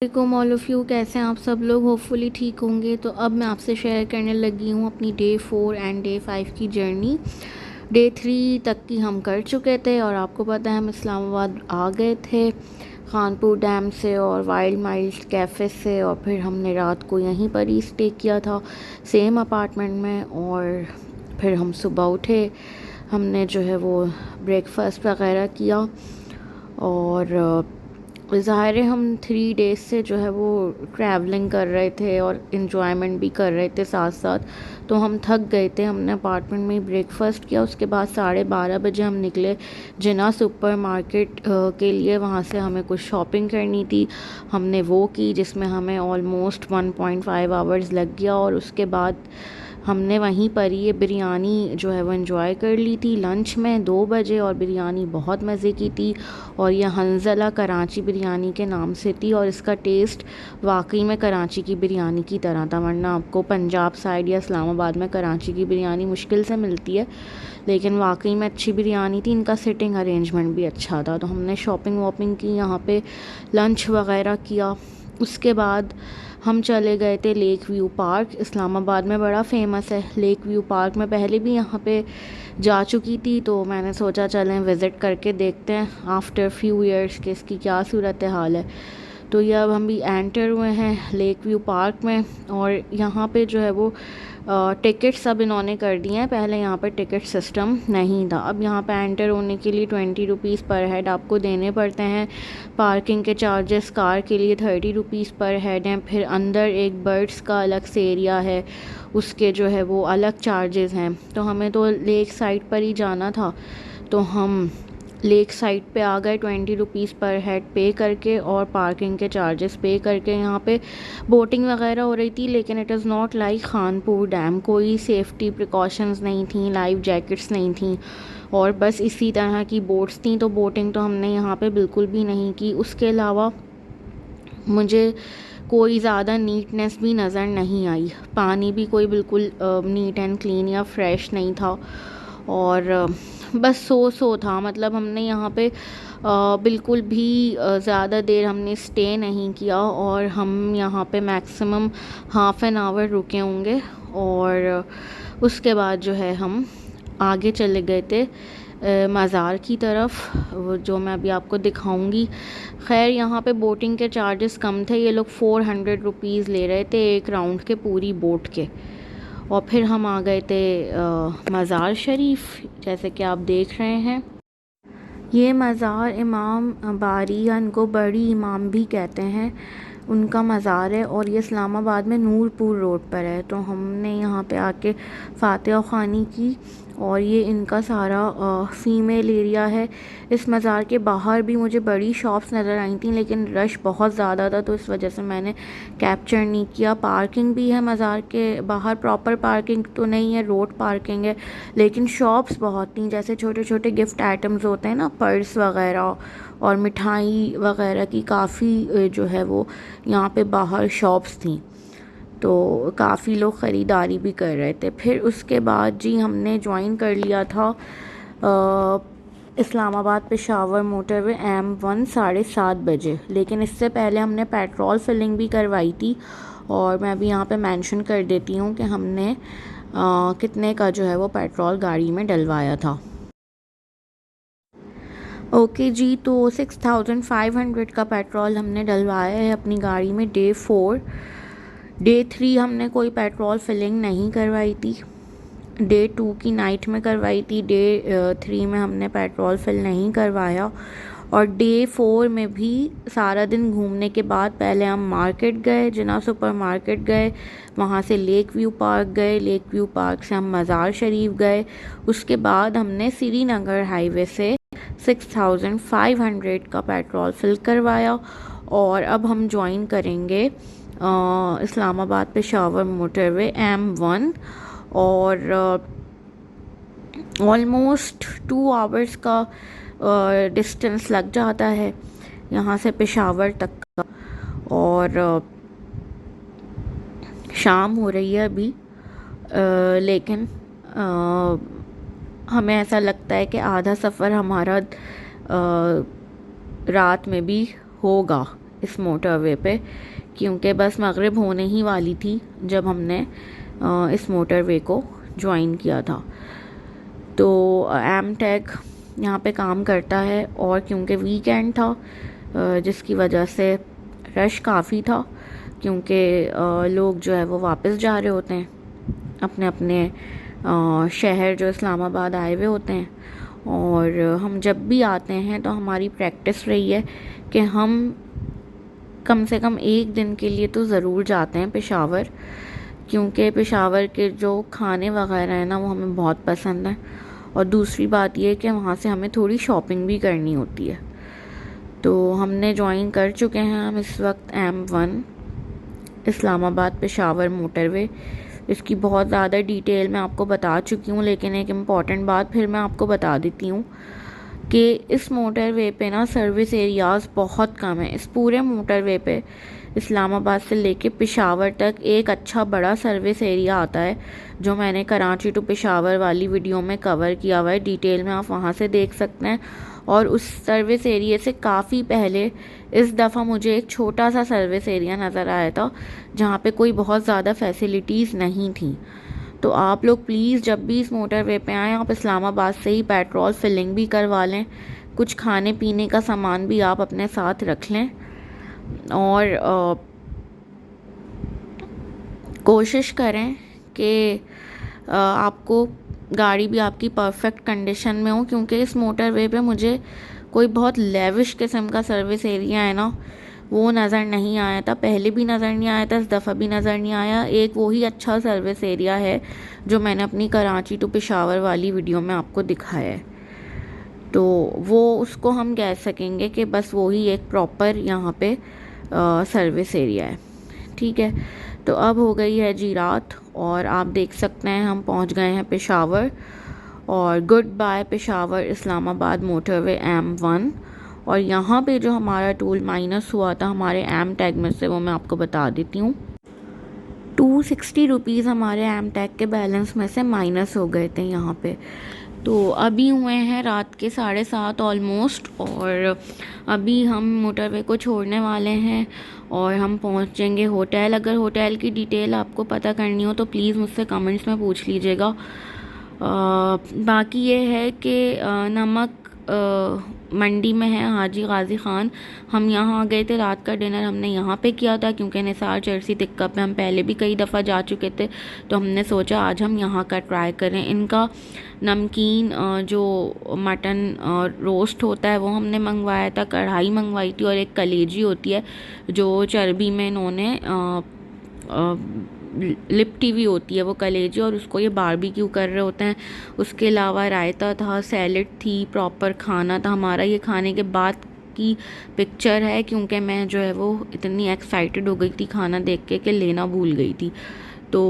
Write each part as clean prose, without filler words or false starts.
वालेकुम all of you, कैसे हैं आप सब लोग। होपफुली ठीक होंगे। तो अब मैं आपसे शेयर करने लगी हूँ अपनी डे 4 एंड डे 5 की जर्नी। डे 3 तक की हम कर चुके थे और आपको पता है हम इस्लामाबाद आ गए थे खानपुर डैम से और वाइल्ड माइल्ड कैफ़े से, और फिर हमने रात को यहीं पर ही स्टे किया था सेम अपार्टमेंट में। और फिर हम सुबह उठे, हमने जो है वो ब्रेकफास्ट वगैरह किया और ज़ाहिर है हम 3 डेज़ से जो है वो ट्रैवलिंग कर रहे थे और इन्जॉयमेंट भी कर रहे थे साथ साथ। तो हम थक गए थे। हमने अपार्टमेंट में ही ब्रेकफास्ट किया, उसके बाद 12:30 बजे हम निकले जिना सुपर मार्केट के लिए। वहाँ से हमें कुछ शॉपिंग करनी थी, हमने वो की जिसमें हमें ऑलमोस्ट 1.5 आवर्स लग गया। और उसके बाद हमने वहीं पर ये बिरयानी जो है वो एंजॉय कर ली थी लंच में 2 बजे, और बिरयानी बहुत मज़े की थी। और यह हंज़ला कराची बिरयानी के नाम से थी और इसका टेस्ट वाकई में कराची की बिरयानी की तरह था। वरना आपको पंजाब साइड या इस्लामाबाद में कराची की बिरयानी मुश्किल से मिलती है, लेकिन वाकई में अच्छी बिरयानी थी। इनका सिटिंग अरेंजमेंट भी अच्छा था। तो हमने शॉपिंग वॉपिंग की, यहाँ पे लंच वगैरह किया। उसके बाद हम चले गए थे लेक व्यू पार्क। इस्लामाबाद में बड़ा फेमस है लेक व्यू पार्क। मैं पहले भी यहाँ पे जा चुकी थी, तो मैंने सोचा चलें विज़िट करके देखते हैं आफ्टर फ्यू इयर्स कि इसकी क्या सूरत हाल है। तो ये अब हम भी एंटर हुए हैं लेक व्यू पार्क में, और यहाँ पे जो है वो टिकट सब इन्होंने कर दिए हैं। पहले यहाँ पर टिकट सिस्टम नहीं था। अब यहाँ पे एंटर होने के लिए 20 रुपीज़ पर हेड आपको देने पड़ते हैं। पार्किंग के चार्जेस कार के लिए 30 रुपीज़ पर हेड हैं। फिर अंदर एक बर्ड्स का अलग से एरिया है, उसके जो है वो अलग चार्जेस हैं। तो हमें तो लेक साइड पर ही जाना था, तो हम लेक साइड पे आ गए 20 रुपीज़ पर हेड पे करके और पार्किंग के चार्जेस पे करके। यहाँ पे बोटिंग वगैरह हो रही थी, लेकिन it is not like Khanpur dam. कोई सेफ्टी प्रिकॉशंस नहीं थी, लाइफ जैकेट्स नहीं थी, और बस इसी तरह की बोट्स थी। तो बोटिंग तो हमने यहाँ पे बिल्कुल भी नहीं की। उसके अलावा मुझे कोई ज़्यादा नीटनेस भी नज़र नहीं आई। पानी भी कोई बिल्कुल नीट एंड क्लीन या फ्रेश नहीं था, और बस सो था। मतलब हमने यहाँ पे बिल्कुल भी ज़्यादा देर हमने स्टे नहीं किया, और हम यहाँ पे मैक्सिमम हाफ़ एन आवर रुके होंगे। और उसके बाद जो है हम आगे चले गए थे मज़ार की तरफ, वो जो मैं अभी आपको दिखाऊंगी। खैर यहाँ पे बोटिंग के चार्जेस कम थे, ये लोग 400 रुपीज़ ले रहे थे एक राउंड के पूरी बोट के। और फिर हम आ गए थे मज़ार शरीफ, जैसे कि आप देख रहे हैं। ये मज़ार इमाम बारी या इनको बड़ी इमाम भी कहते हैं, उनका मज़ार है, और ये इस्लामाबाद में नूरपुर रोड पर है। तो हमने यहाँ पे आके फातिहा ख़ानी की, और ये इनका सारा फ़ीमेल एरिया है। इस मज़ार के बाहर भी मुझे बड़ी शॉप्स नज़र आई थी, लेकिन रश बहुत ज़्यादा था, तो इस वजह से मैंने कैप्चर नहीं किया। पार्किंग भी है मज़ार के बाहर, प्रॉपर पार्किंग तो नहीं है, रोड पार्किंग है, लेकिन शॉप्स बहुत थी। जैसे छोटे छोटे गिफ्ट आइटम्स होते हैं ना, पर्स वगैरह और मिठाई वगैरह की काफ़ी जो है वो यहाँ पे बाहर शॉप्स थी। तो काफ़ी लोग ख़रीदारी भी कर रहे थे। फिर उसके बाद जी हमने ज्वाइन कर लिया था इस्लामाबाद पेशावर मोटरवे M1 7:30 बजे। लेकिन इससे पहले हमने पेट्रोल फिलिंग भी करवाई थी, और मैं अभी यहाँ पे मेंशन कर देती हूँ कि हमने कितने का जो है वो पेट्रोल गाड़ी में डलवाया था। ओके जी, तो 6500 का पेट्रोल हमने डलवाया है अपनी गाड़ी में डे 4। डे 3 हमने कोई पेट्रोल फिलिंग नहीं करवाई थी, डे 2 की नाइट में करवाई थी। डे 3 में हमने पेट्रोल फिल नहीं करवाया। और डे 4 में भी सारा दिन घूमने के बाद पहले हम मार्केट गए, जिना सुपर मार्केट गए, वहाँ से लेक व्यू पार्क गए, लेक व्यू पार्क से हम मज़ार शरीफ गए। उसके बाद हमने श्रीनगर हाईवे से 6500 का पेट्रोल फिल करवाया। और अब हम ज्वाइन करेंगे इस्लामाबाद पेशावर मोटरवे M1, और ऑलमोस्ट 2 आवर्स का डिस्टेंस लग जाता है यहाँ से पेशावर तक का। और शाम हो रही है अभी, लेकिन हमें ऐसा लगता है कि आधा सफ़र हमारा रात में भी होगा, इस मोटरवे पे, क्योंकि बस मगरिब होने ही वाली थी जब हमने इस मोटरवे को ज्वाइन किया था। तो एम टैग यहाँ पे काम करता है, और क्योंकि वीकेंड था जिसकी वजह से रश काफ़ी था, क्योंकि लोग जो है वो वापस जा रहे होते हैं अपने अपने शहर जो इस्लामाबाद आए हुए होते हैं। और हम जब भी आते हैं तो हमारी प्रैक्टिस रही है कि हम कम से कम एक दिन के लिए तो ज़रूर जाते हैं पेशावर, क्योंकि पेशावर के जो खाने वगैरह हैं ना वो हमें बहुत पसंद है। और दूसरी बात ये कि वहाँ से हमें थोड़ी शॉपिंग भी करनी होती है। तो हमने ज्वाइन कर चुके हैं हम इस वक्त M1 इस्लामाबाद पेशावर मोटरवे। इसकी बहुत ज़्यादा डिटेल मैं आपको बता चुकी हूँ, लेकिन एक इम्पॉर्टेंट बात फिर मैं आपको बता देती हूँ कि इस मोटरवे पे ना सर्विस एरियाज़ बहुत कम है। इस पूरे मोटरवे पे इस्लामाबाद से लेके पेशावर तक एक अच्छा बड़ा सर्विस एरिया आता है, जो मैंने कराची टू पेशावर वाली वीडियो में कवर किया हुआ है। डिटेल में आप वहाँ से देख सकते हैं। और उस सर्विस एरिया से काफ़ी पहले इस दफ़ा मुझे एक छोटा सा सर्विस एरिया नज़र आया था, जहाँ पे कोई बहुत ज़्यादा फैसिलिटीज़ नहीं थी। तो आप लोग प्लीज़ जब भी इस मोटरवे पे आएँ, आप इस्लामाबाद से ही पेट्रोल फिलिंग भी करवा लें, कुछ खाने पीने का सामान भी आप अपने साथ रख लें, और कोशिश करें कि आपको गाड़ी भी आपकी परफेक्ट कंडीशन में हो, क्योंकि इस मोटरवे पे मुझे कोई बहुत लेविश किस्म का सर्विस एरिया है ना वो नज़र नहीं आया था। पहले भी नज़र नहीं आया था, इस दफ़ा भी नज़र नहीं आया। एक वही अच्छा सर्विस एरिया है जो मैंने अपनी कराची टू पेशावर वाली वीडियो में आपको दिखाया है। तो वो उसको हम कह सकेंगे कि बस वही एक प्रॉपर यहाँ पे सर्विस एरिया है। ठीक है, तो अब हो गई है जी रात, और आप देख सकते हैं हम पहुँच गए हैं पेशावर। और goodbye Peshawar Islamabad motorway M1। और यहाँ पे जो हमारा टूल माइनस हुआ था हमारे एम टैग में से, वो मैं आपको बता देती हूँ। 260 रुपीज़ हमारे एम टैग के बैलेंस में से माइनस हो गए थे यहाँ पे। तो अभी हुए हैं रात के 7:30 ऑलमोस्ट, और अभी हम मोटरवे को छोड़ने वाले हैं और हम पहुँचेंगे होटल। अगर होटल की डिटेल आपको पता करनी हो तो प्लीज़ मुझसे कमेंट्स में पूछ लीजिएगा। बाकी ये है कि नमक मंडी में है हाजी गाजी ख़ान। हम यहाँ आ गए थे, रात का डिनर हमने यहाँ पे किया था, क्योंकि निसार चर्सी टिक्का पे हम पहले भी कई दफ़ा जा चुके थे, तो हमने सोचा आज हम यहाँ का ट्राई करें। इनका नमकीन जो मटन रोस्ट होता है वो हमने मंगवाया था, कढ़ाई मंगवाई थी, और एक कलेजी होती है जो चर्बी में इन्होंने लिपटी हुई होती है वो कलेजी, और उसको ये बारबेक्यू कर रहे होते हैं। उसके अलावा रायता था, सैलड थी, प्रॉपर खाना था हमारा। ये खाने के बाद की पिक्चर है, क्योंकि मैं जो है वो इतनी एक्साइटेड हो गई थी खाना देख के कि लेना भूल गई थी। तो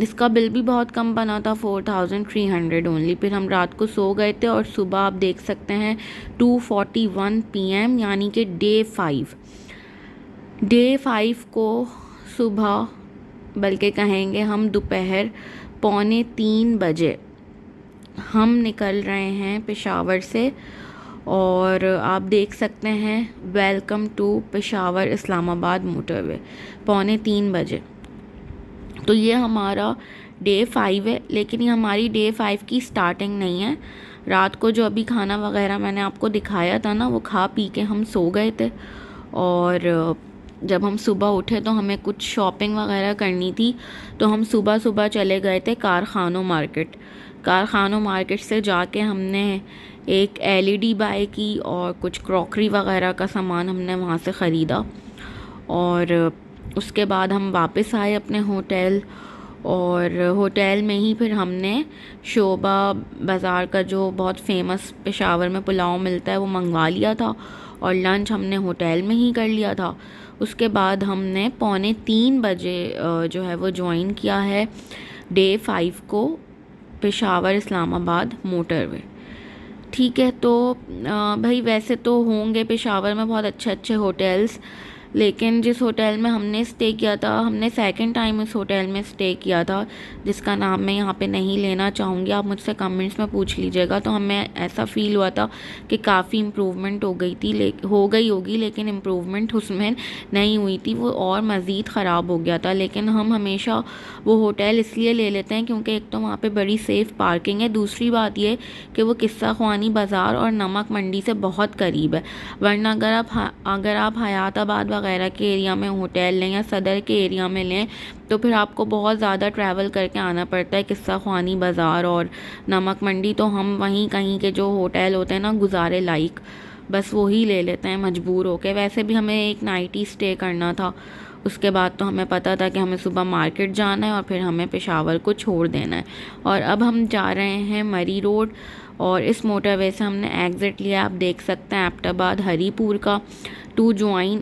इसका बिल भी बहुत कम बना था, 4300 ओनली। फिर हम रात को सो गए थे, और सुबह आप देख सकते हैं 2:41 PM, यानी कि डे 5 को सुबह, बल्कि कहेंगे हम दोपहर 2:45 बजे हम निकल रहे हैं पेशावर से। और आप देख सकते हैं welcome to Peshawar Islamabad motorway, 2:45 बजे। तो ये हमारा डे 5 है, लेकिन ये हमारी डे 5 की स्टार्टिंग नहीं है। रात को जो अभी खाना वगैरह मैंने आपको दिखाया था ना, वो खा पी के हम सो गए थे, और जब हम सुबह उठे तो हमें कुछ शॉपिंग वगैरह करनी थी, तो हम सुबह सुबह चले गए थे कारखानों मार्केट से जाके हमने एक LED बाय की, और कुछ क्रॉकरी वगैरह का सामान हमने वहाँ से ख़रीदा। और उसके बाद हम वापस आए अपने होटल, और होटल में ही फिर हमने शोभा बाज़ार का जो बहुत फेमस पेशावर में पुलाव मिलता है वो मंगवा लिया था, और लंच हमने होटल में ही कर लिया था। उसके बाद हमने 2:45 बजे जो है वो ज्वाइन किया है डे 5 को पेशावर इस्लामाबाद मोटरवे। ठीक है, तो भाई वैसे तो होंगे पेशावर में बहुत अच्छे अच्छे होटल्स, लेकिन जिस होटल में हमने स्टे किया था, हमने सेकंड टाइम उस होटल में स्टे किया था, जिसका नाम मैं यहाँ पे नहीं लेना चाहूँगी, आप मुझसे कमेंट्स में पूछ लीजिएगा। तो हमें ऐसा फ़ील हुआ था कि काफ़ी इम्प्रूवमेंट हो गई थी, हो गई होगी, लेकिन इम्प्रूवमेंट उसमें नहीं हुई थी, वो और मज़ीद ख़राब हो गया था। लेकिन हम हमेशा वो होटल इसलिए ले लेते हैं क्योंकि एक तो वहाँ पे बड़ी सेफ़ पार्किंग है, दूसरी बात ये कि वो किस्सा ख्वानी बाज़ार और नमक मंडी से बहुत करीब है। वरना अगर आप हयाताबाद वगैरह के एरिया में होटल लें या सदर के एरिया में लें तो फिर आपको बहुत ज़्यादा ट्रैवल करके आना पड़ता है किस्सा ख्वानी बाज़ार और नमक मंडी। तो हम वहीं कहीं के जो होटल होते हैं ना गुजारे लाइक, बस वही ले लेते हैं मजबूर होके। वैसे भी हमें एक नाइट ही स्टे करना था, उसके बाद तो हमें पता था कि हमें सुबह मार्केट जाना है और फिर हमें पेशावर को छोड़ देना है। और अब हम जा रहे हैं मरी रोड, और इस मोटरवे से हमने एग्ज़िट लिया, आप देख सकते हैं एबटाबाद हरीपुर का, to join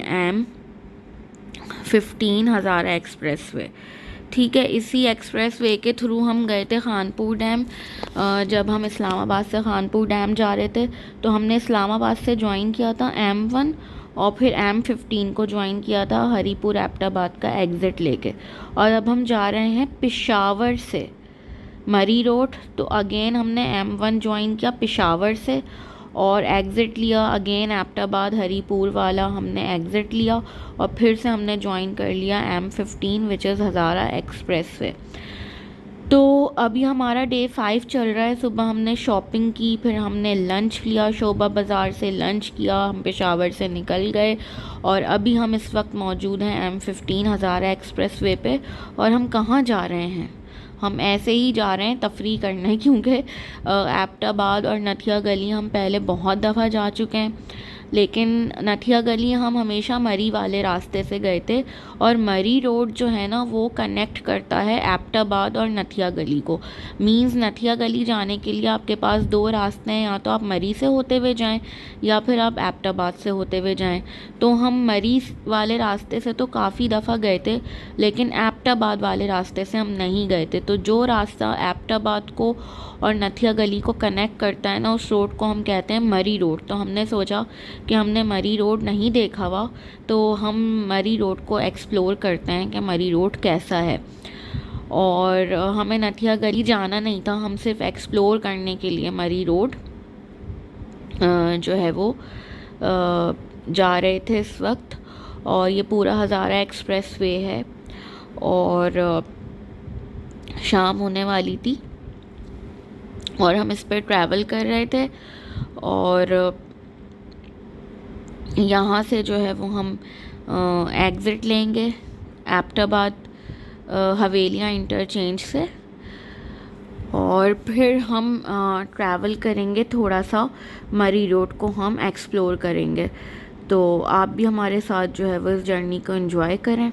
M15 Hazara expressway. ठीक है, इसी एक्सप्रेस वे के थ्रू हम गए थे खानपुर डैम। जब हम इस्लामाबाद से खानपुर डैम जा रहे थे तो हमने इस्लामाबाद से ज्वाइन किया था M1 और फिर M15 को ज्वाइन किया था हरीपुर एबटाबाद का एग्ज़िट लेके। और अब हम जा रहे हैं पेशावर से मरी रोड। तो अगेन हमने M1 ज्वाइन किया पेशावर से और एग्ज़िट लिया अगेन एबटाबाद हरीपुर वाला हमने एग्ज़िट लिया, और फिर से हमने ज्वाइन कर लिया M15 which is Hazara express way. तो अभी हमारा डे 5 चल रहा है। सुबह हमने शॉपिंग की, फिर हमने लंच लिया, शोभा बाज़ार से लंच किया, हम पेशावर से निकल गए और अभी हम इस वक्त मौजूद हैं M15 हज़ारा एक्सप्रेस वे पे। और हम कहाँ जा रहे हैं? हम ऐसे ही जा रहे हैं तफरी करने, क्योंकि एबटाबाद और नथिया गली हम पहले बहुत दफ़ा जा चुके हैं, लेकिन नथिया गली हम हमेशा मरी वाले रास्ते से गए थे। और मरी रोड जो है ना वो कनेक्ट करता है एबटाबाद और नथिया गली को। मींस नथिया गली जाने के लिए आपके पास दो रास्ते हैं, या तो आप मरी से होते हुए जाएं या फिर आप एबटाबाद से होते हुए जाएं। तो हम मरी वाले रास्ते से तो काफ़ी दफ़ा गए थे, लेकिन एबटाबाद वाले रास्ते से हम नहीं गए थे। तो जो रास्ता एबटाबाद को और नथिया गली को कनेक्ट करता है ना, उस रोड को हम कहते हैं मरी रोड। तो हमने सोचा कि हमने मरी रोड नहीं देखा हुआ, तो हम मरी रोड को एक्सप्लोर करते हैं कि मरी रोड कैसा है। और हमें नथिया गली जाना नहीं था, हम सिर्फ एक्सप्लोर करने के लिए मरी रोड जो है वो जा रहे थे इस वक्त। और ये पूरा हज़ारा एक्सप्रेस वे है और शाम होने वाली थी और हम इस पर ट्रैवल कर रहे थे। और यहाँ से जो है वो हम एग्ज़िट लेंगे एबटाबाद हवेलियाँ इंटरचेंज से, और फिर हम ट्रैवल करेंगे थोड़ा सा, मरी रोड को हम एक्सप्लोर करेंगे। तो आप भी हमारे साथ जो है वो इस जर्नी को एंजॉय करें।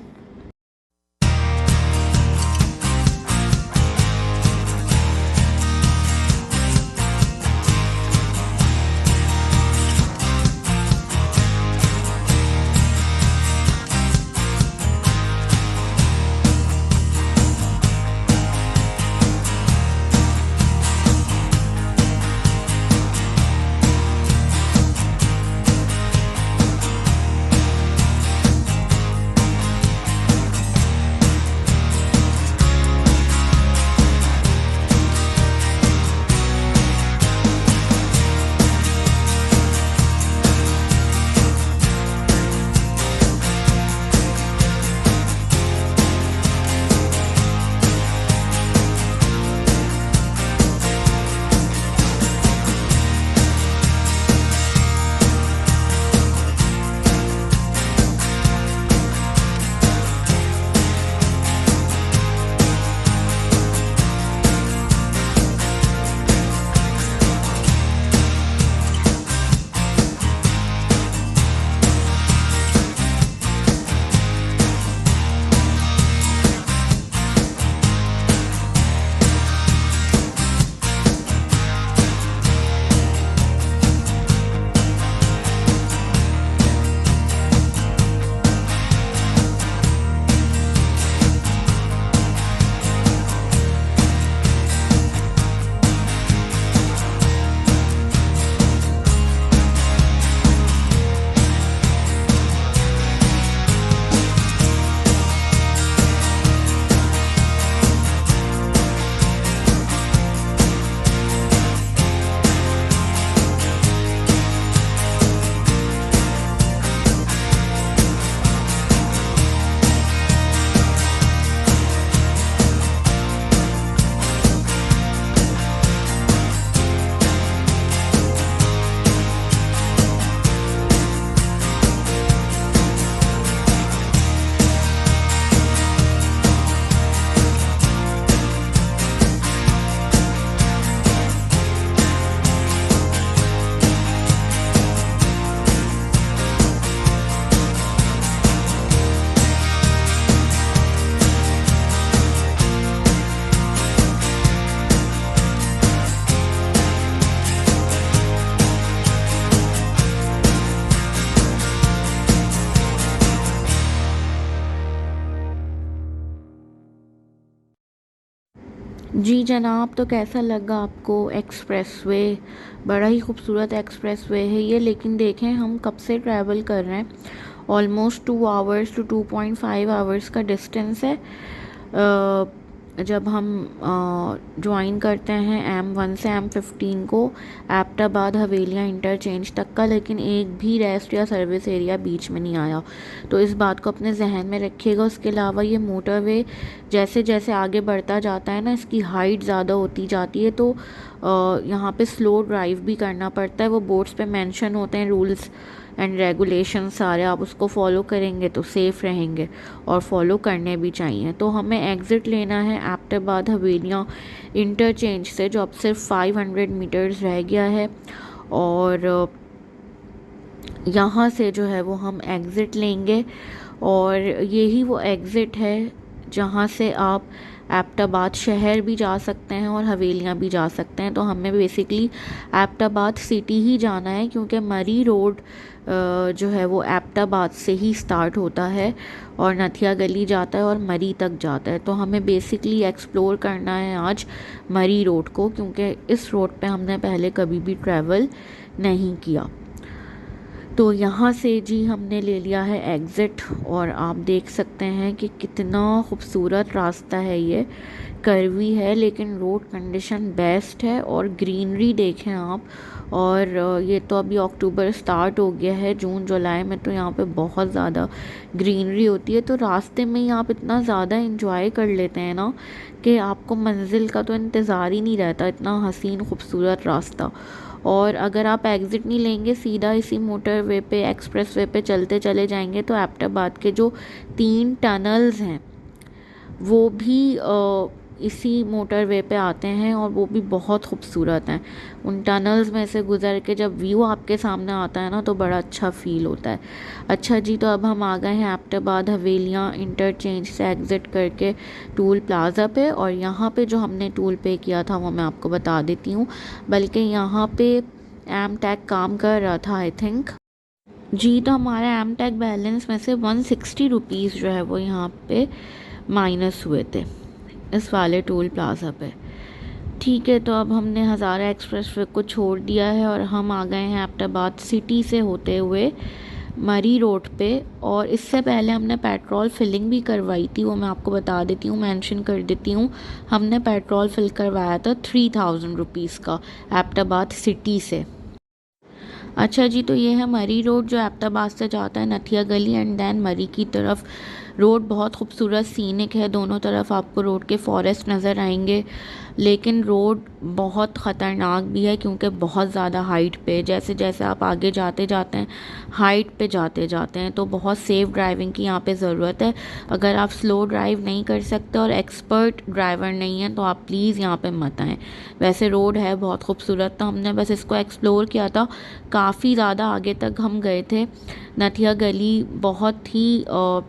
जी जनाब, तो कैसा लगा आपको एक्सप्रेसवे? बड़ा ही खूबसूरत एक्सप्रेसवे है ये, लेकिन देखें हम कब से ट्रैवल कर रहे हैं। ऑलमोस्ट 2 आवर्स टू 2.5 आवर्स का डिस्टेंस है जब हम ज्वाइन करते हैं M1 से M15 को एबटाबाद हवेलियाँ इंटरचेंज तक का, लेकिन एक भी रेस्ट या सर्विस एरिया बीच में नहीं आया। तो इस बात को अपने जहन में रखिएगा। उसके अलावा ये मोटरवे जैसे जैसे आगे बढ़ता जाता है ना, इसकी हाइट ज़्यादा होती जाती है, तो यहाँ पे स्लो ड्राइव भी करना पड़ता है। वो बोर्ड्स पे मेंशन होते हैं रूल्स एंड रेगुलेशन सारे, आप उसको फॉलो करेंगे तो सेफ़ रहेंगे, और फॉलो करने भी चाहिए। तो हमें एग्ज़िट लेना है एबटाबाद हवेलियाँ इंटरचेंज से, जो अब सिर्फ 500 मीटर्स रह गया है। और यहाँ से जो है वो हम एग्ज़िट लेंगे, और यही वो एग्ज़िट है जहाँ से आप एबटाबाद शहर भी जा सकते हैं और हवेलियाँ भी जा सकते हैं। तो हमें बेसिकली एबटाबाद सिटी ही जाना है, क्योंकि मरी रोड जो है वो एबटाबाद से ही स्टार्ट होता है और नथिया गली जाता है और मरी तक जाता है। तो हमें बेसिकली एक्सप्लोर करना है आज मरी रोड को, क्योंकि इस रोड पे हमने पहले कभी भी ट्रैवल नहीं किया। तो यहाँ से जी हमने ले लिया है एग्ज़िट, और आप देख सकते हैं कि कितना खूबसूरत रास्ता है। ये कर्वी है लेकिन रोड कंडीशन बेस्ट है, और ग्रीनरी देखें आप। और ये तो अभी अक्टूबर स्टार्ट हो गया है, जून जुलाई में तो यहाँ पे बहुत ज़्यादा ग्रीनरी होती है। तो रास्ते में ही आप इतना ज़्यादा इंजॉय कर लेते हैं ना कि आपको मंजिल का तो इंतज़ार ही नहीं रहता, इतना हसीन खूबसूरत रास्ता। और अगर आप एग्ज़िट नहीं लेंगे, सीधा इसी मोटरवे पे एक्सप्रेसवे पे चलते चले जाएंगे, तो एबटाबाद के जो 3 टनल्स हैं वो भी इसी मोटरवे पे आते हैं, और वो भी बहुत खूबसूरत हैं। उन टनल्स में से गुज़र के जब व्यू आपके सामने आता है ना, तो बड़ा अच्छा फ़ील होता है। अच्छा जी, तो अब हम आ गए हैं एबटाबाद हवेलियाँ इंटरचेंज से एग्ज़िट करके टूल प्लाज़ा पे, और यहाँ पे जो हमने टूल पे किया था वो मैं आपको बता देती हूँ। बल्कि यहाँ पे एम टैग काम कर रहा था आई थिंक जी। तो हमारे एम टैग बैलेंस में से 160 रुपीज़ जो है वो यहाँ पे माइनस हुए थे इस वाले टोल प्लाज़ा पे। ठीक है, तो अब हमने हज़ारा एक्सप्रेसवे को छोड़ दिया है और हम आ गए हैं एबटाबाद सिटी से होते हुए मरी रोड पे। और इससे पहले हमने पेट्रोल फिलिंग भी करवाई थी, वो मैं आपको बता देती हूँ, मेंशन कर देती हूँ। हमने पेट्रोल फिल करवाया था 3000 रुपीज़ का एबटाबाद सिटी से। अच्छा जी, तो ये है मरी रोड जो एबटाबाद से जाता है नथिया गली एंड देन मरी की तरफ। रोड बहुत खूबसूरत सीनिक है, दोनों तरफ आपको रोड के फॉरेस्ट नज़र आएंगे, लेकिन रोड बहुत ख़तरनाक भी है, क्योंकि बहुत ज़्यादा हाइट पे, जैसे जैसे आप आगे जाते जाते हैं हाइट पे जाते जाते हैं, तो बहुत सेफ़ ड्राइविंग की यहाँ पे ज़रूरत है। अगर आप स्लो ड्राइव नहीं कर सकते और एक्सपर्ट ड्राइवर नहीं हैं, तो आप प्लीज़ यहाँ पे मत आएँ। वैसे रोड है बहुत खूबसूरत, तो हमने बस इसको एक्सप्लोर किया था। काफ़ी ज़्यादा आगे तक हम गए थे, नथिया गली बहुत ही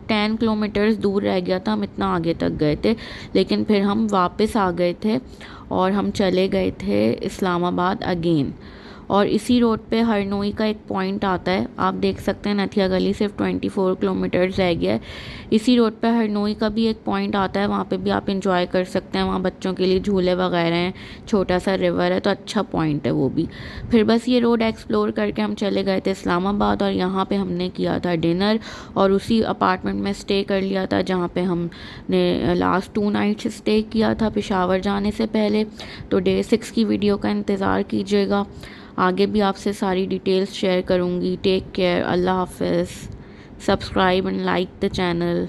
10 किलोमीटर्स दूर रह गया था, हम इतना आगे तक गए थे। लेकिन फिर हम वापस आ गए थे और हम चले गए थे इस्लामाबाद अगेन। और इसी रोड पे हरनोई का एक पॉइंट आता है, आप देख सकते हैं नथिया गली सिर्फ 24 किलोमीटर्स रह गया है। इसी रोड पे हरनोई का भी एक पॉइंट आता है, वहाँ पे भी आप इंजॉय कर सकते हैं। वहाँ बच्चों के लिए झूले वगैरह हैं, छोटा सा रिवर है, तो अच्छा पॉइंट है वो भी। फिर बस ये रोड एक्सप्लोर करके हम चले गए थे इस्लामाबाद, और यहाँ पे हमने किया था डिनर, और उसी अपार्टमेंट में स्टे कर लिया था जहाँ पे हमने लास्ट 2 नाइट्स स्टे किया था पेशावर जाने से पहले। तो डे 6 की वीडियो का इंतज़ार कीजिएगा, आगे भी आपसे सारी डिटेल्स शेयर करूँगी। टेक केयर, अल्लाह हाफ़िज़, subscribe and like the channel.